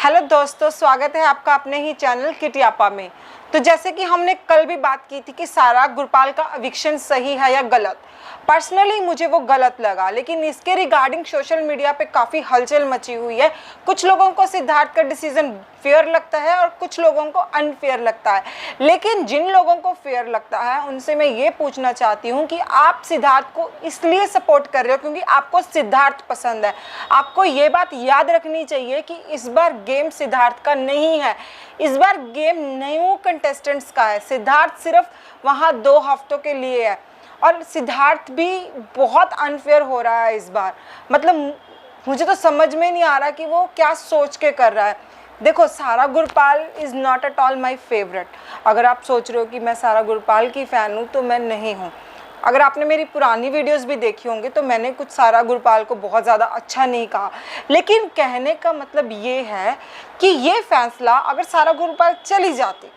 Hello दोस्तों, स्वागत है आपका अपने ही चैनल किटियापा में। तो जैसे कि हमने कल भी बात की थी कि सारा गुरपाल का एविक्शन सही है या गलत। पर्सनली मुझे वो गलत लगा, लेकिन इसके रिगार्डिंग सोशल मीडिया पे काफ़ी हलचल मची हुई है। कुछ लोगों को सिद्धार्थ का डिसीजन फेयर लगता है और कुछ लोगों को अनफेयर लगता है। लेकिन जिन लोगों को फेयर लगता है उनसे मैं ये पूछना चाहती हूँ कि आप सिद्धार्थ को इसलिए सपोर्ट कर रहे हो क्योंकि आपको सिद्धार्थ पसंद है। आपको ये बात याद रखनी चाहिए कि इस बार गेम सिद्धार्थ का नहीं है, इस बार गेम न्यू कंटेस्टेंट्स का है। सिद्धार्थ सिर्फ वहाँ 2 हफ्तों के लिए है और सिद्धार्थ भी बहुत अनफेयर हो रहा है इस बार। मतलब मुझे तो समझ में नहीं आ रहा कि वो क्या सोच के कर रहा है। देखो, सारा Gurpal is not at all my favourite. अगर आप सोच रहे हो कि मैं सारा गुरपाल की फ़ैन हूँ तो मैं नहीं हूँ। अगर आपने मेरी पुरानी वीडियोस भी देखी होंगी तो मैंने कुछ सारा गुरपाल को बहुत ज़्यादा अच्छा नहीं कहा, लेकिन कहने का मतलब ये है कि ये फैसला अगर सारा गुरपाल चली जाती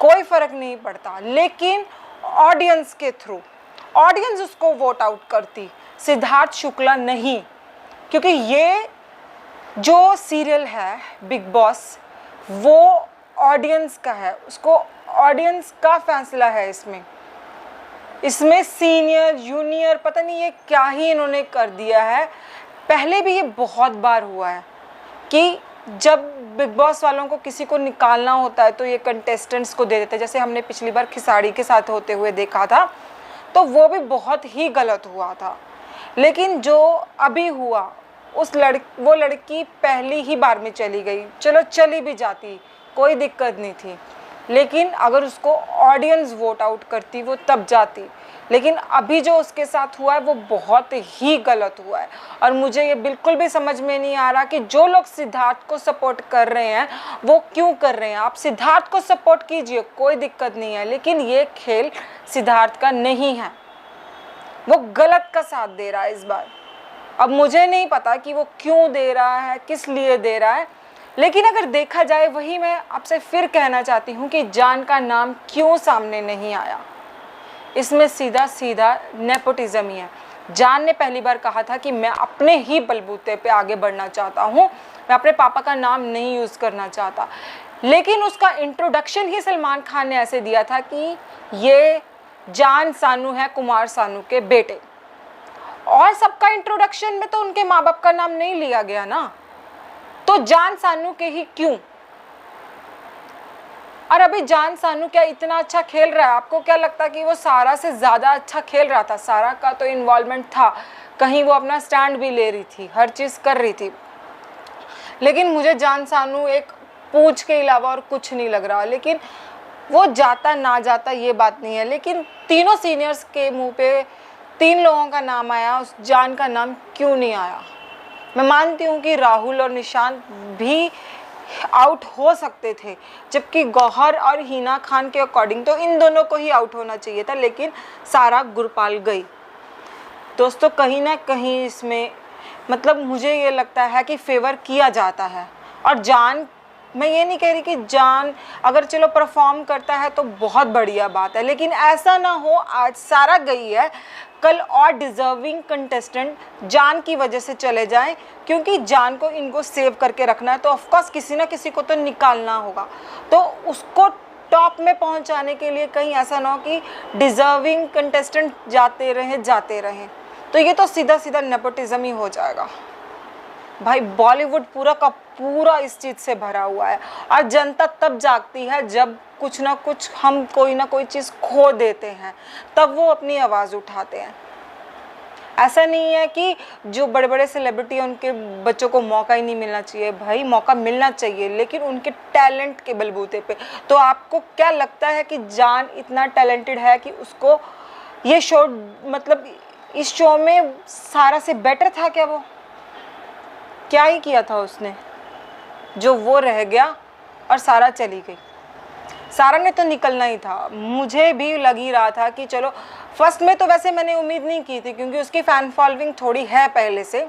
कोई फ़र्क नहीं पड़ता, लेकिन ऑडियंस के थ्रू ऑडियंस उसको वोट आउट करती, सिद्धार्थ शुक्ला नहीं। क्योंकि ये जो सीरियल है बिग बॉस वो ऑडियंस का है, उसको ऑडियंस का फैसला है। इसमें सीनियर जूनियर पता नहीं ये क्या ही इन्होंने कर दिया है। पहले भी ये बहुत बार हुआ है कि जब बिग बॉस वालों को किसी को निकालना होता है तो ये कंटेस्टेंट्स को दे देते हैं। जैसे हमने पिछली बार खिसाड़ी के साथ होते हुए देखा था, तो वो भी बहुत ही गलत हुआ था। लेकिन जो अभी हुआ वो लड़की पहली ही बार में चली गई। चलो चली भी जाती कोई दिक्कत नहीं थी, लेकिन अगर उसको ऑडियंस वोट आउट करती वो तब जाती। लेकिन अभी जो उसके साथ हुआ है वो बहुत ही गलत हुआ है और मुझे ये बिल्कुल भी समझ में नहीं आ रहा कि जो लोग सिद्धार्थ को सपोर्ट कर रहे हैं वो क्यों कर रहे हैं। आप सिद्धार्थ को सपोर्ट कीजिए, कोई दिक्कत नहीं है, लेकिन ये खेल सिद्धार्थ का नहीं है। वो गलत का साथ दे रहा है इस बार। अब मुझे नहीं पता कि वो क्यों दे रहा है, किस लिए दे रहा है, लेकिन अगर देखा जाए वही मैं आपसे फिर कहना चाहती हूँ कि जान का नाम क्यों सामने नहीं आया। इसमें सीधा सीधा नेपोटिज्म ही है। जान ने पहली बार कहा था कि मैं अपने ही बलबूते पे आगे बढ़ना चाहता हूँ, मैं अपने पापा का नाम नहीं यूज़ करना चाहता। लेकिन उसका इंट्रोडक्शन ही सलमान खान ने ऐसे दिया था कि ये जान सानू है कुमार सानू के बेटे, और सबका इंट्रोडक्शन में तो उनके माँ बाप का नाम नहीं लिया गया ना, तो जान सानू के ही क्यों। और अभी जान सानू क्या इतना अच्छा खेल रहा है? आपको क्या लगता है कि वो सारा से ज़्यादा अच्छा खेल रहा था? सारा का तो इन्वॉल्वमेंट था, कहीं वो अपना स्टैंड भी ले रही थी, हर चीज़ कर रही थी। लेकिन मुझे जान सानू एक पूछ के अलावा और कुछ नहीं लग रहा। लेकिन वो जाता ना जाता ये बात नहीं है, लेकिन तीनों सीनियर्स के मुंह पे 3 लोगों का नाम आया, उस जान का नाम क्यों नहीं आया? मैं मानती हूँ कि राहुल और निशांत भी आउट हो सकते थे, जबकि गौहर और हिना खान के अकॉर्डिंग तो इन दोनों को ही आउट होना चाहिए था, लेकिन सारा गुरपाल गई। दोस्तों, कहीं ना कहीं इसमें मतलब मुझे ये लगता है कि फेवर किया जाता है। और जान, मैं ये नहीं कह रही कि जान अगर चलो परफॉर्म करता है तो बहुत बढ़िया बात है, लेकिन ऐसा ना हो आज सारा गई है, कल और डिज़र्विंग कंटेस्टेंट जान की वजह से चले जाएं, क्योंकि जान को इनको सेव करके रखना है। तो ऑफकोर्स किसी ना किसी को तो निकालना होगा, तो उसको टॉप में पहुंचाने के लिए कहीं ऐसा ना हो कि डिज़र्विंग कंटेस्टेंट जाते रहें। तो ये तो सीधा सीधा नेपोटिज्म ही हो जाएगा। भाई, बॉलीवुड पूरा का पूरा इस चीज़ से भरा हुआ है और जनता तब जागती है जब कुछ ना कुछ हम कोई ना कोई चीज़ खो देते हैं, तब वो अपनी आवाज़ उठाते हैं। ऐसा नहीं है कि जो बड़े बड़े सेलिब्रिटी हैं उनके बच्चों को मौका ही नहीं मिलना चाहिए। भाई, मौका मिलना चाहिए, लेकिन उनके टैलेंट के बलबूते पे। तो आपको क्या लगता है कि जान इतना टैलेंटेड है कि उसको ये शो, मतलब इस शो में सारा से बेटर था क्या? वो क्या ही किया था उसने जो वो रह गया और सारा चली गई? सारा ने तो निकलना ही था। मुझे भी लग ही रहा था कि चलो, फर्स्ट में तो वैसे मैंने उम्मीद नहीं की थी क्योंकि उसकी फ़ैन फॉलोइंग थोड़ी है पहले से,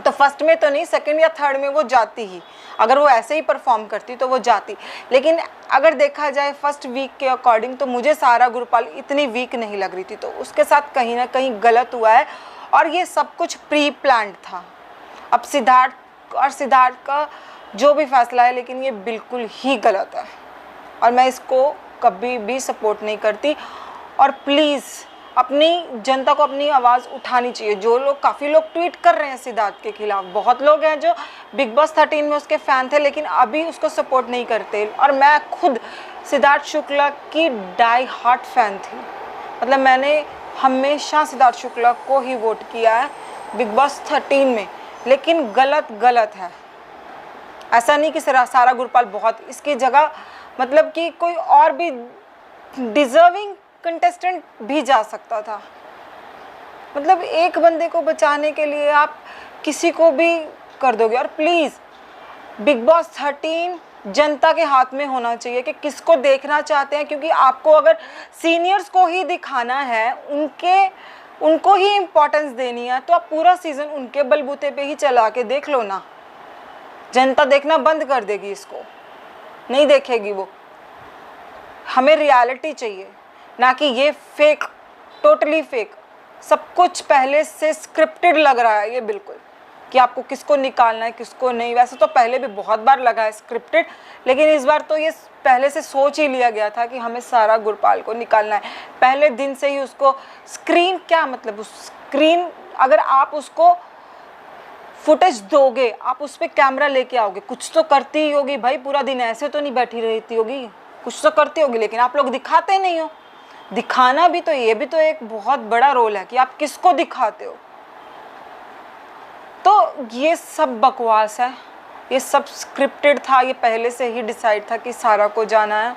तो फर्स्ट में तो नहीं, सेकंड या थर्ड में वो जाती ही। अगर वो ऐसे ही परफॉर्म करती तो वो जाती। लेकिन अगर देखा जाए फर्स्ट वीक के अकॉर्डिंग तो मुझे सारा गुरपाल इतनी वीक नहीं लग रही थी, तो उसके साथ कहीं ना कहीं गलत हुआ है और ये सब कुछ प्री प्लान्ड था। अब सिद्धार्थ का जो भी फैसला है, लेकिन ये बिल्कुल ही गलत है और मैं इसको कभी भी सपोर्ट नहीं करती। और प्लीज़ अपनी जनता को अपनी आवाज़ उठानी चाहिए। जो लोग, काफ़ी लोग ट्वीट कर रहे हैं सिद्धार्थ के खिलाफ, बहुत लोग हैं जो बिग बॉस 13 में उसके फ़ैन थे लेकिन अभी उसको सपोर्ट नहीं करते। और मैं खुद सिद्धार्थ शुक्ला की डाई हार्ट फ़ैन थी, मतलब मैंने हमेशा सिद्धार्थ शुक्ला को ही वोट किया है बिग बॉस 13 में। लेकिन गलत है, ऐसा नहीं कि सारा गुरपाल बहुत, इसकी जगह मतलब कि कोई और भी डिज़र्विंग कंटेस्टेंट भी जा सकता था। मतलब एक बंदे को बचाने के लिए आप किसी को भी कर दोगे। और प्लीज़ बिग बॉस 13 जनता के हाथ में होना चाहिए कि किसको देखना चाहते हैं, क्योंकि आपको अगर सीनियर्स को ही दिखाना है, उनको ही इम्पोर्टेंस देनी है, तो आप पूरा सीज़न उनके बलबूते पे ही चला के देख लो ना। जनता देखना बंद कर देगी, इसको नहीं देखेगी वो। हमें रियलिटी चाहिए, ना कि ये फेक, टोटली फेक। सब कुछ पहले से स्क्रिप्टेड लग रहा है ये बिल्कुल, कि आपको किसको निकालना है किसको नहीं। वैसे तो पहले भी बहुत बार लगा है स्क्रिप्टेड, लेकिन इस बार तो ये पहले से सोच ही लिया गया था कि हमें सारा गुरपाल को निकालना है। पहले दिन से ही उसको स्क्रीन, क्या मतलब उस स्क्रीन, अगर आप उसको फुटेज दोगे, आप उस पर कैमरा लेके आओगे, कुछ तो करती ही होगी भाई, पूरा दिन ऐसे तो नहीं बैठी रहती होगी, कुछ तो करती होगी। लेकिन आप लोग दिखाते नहीं हो। दिखाना भी तो, ये भी तो एक बहुत बड़ा रोल है कि आप किसको दिखाते हो। तो ये सब बकवास है, ये सब स्क्रिप्टेड था, ये पहले से ही डिसाइड था कि सारा को जाना है।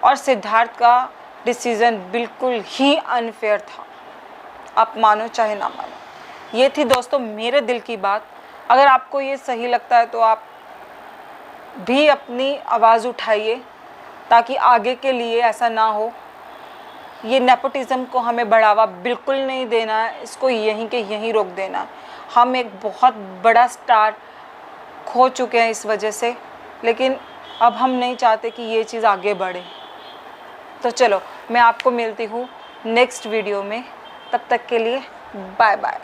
और सिद्धार्थ का डिसीज़न बिल्कुल ही अनफेयर था, आप मानो चाहे ना मानो। ये थी दोस्तों मेरे दिल की बात। अगर आपको ये सही लगता है तो आप भी अपनी आवाज़ उठाइए, ताकि आगे के लिए ऐसा ना हो। ये नेपोटिज़म को हमें बढ़ावा बिल्कुल नहीं देना है, इसको यहीं के यहीं रोक देना है। हम एक बहुत बड़ा स्टार खो चुके हैं इस वजह से, लेकिन अब हम नहीं चाहते कि ये चीज़ आगे बढ़े। तो चलो, मैं आपको मिलती हूँ नेक्स्ट वीडियो में, तब तक के लिए बाय बाय।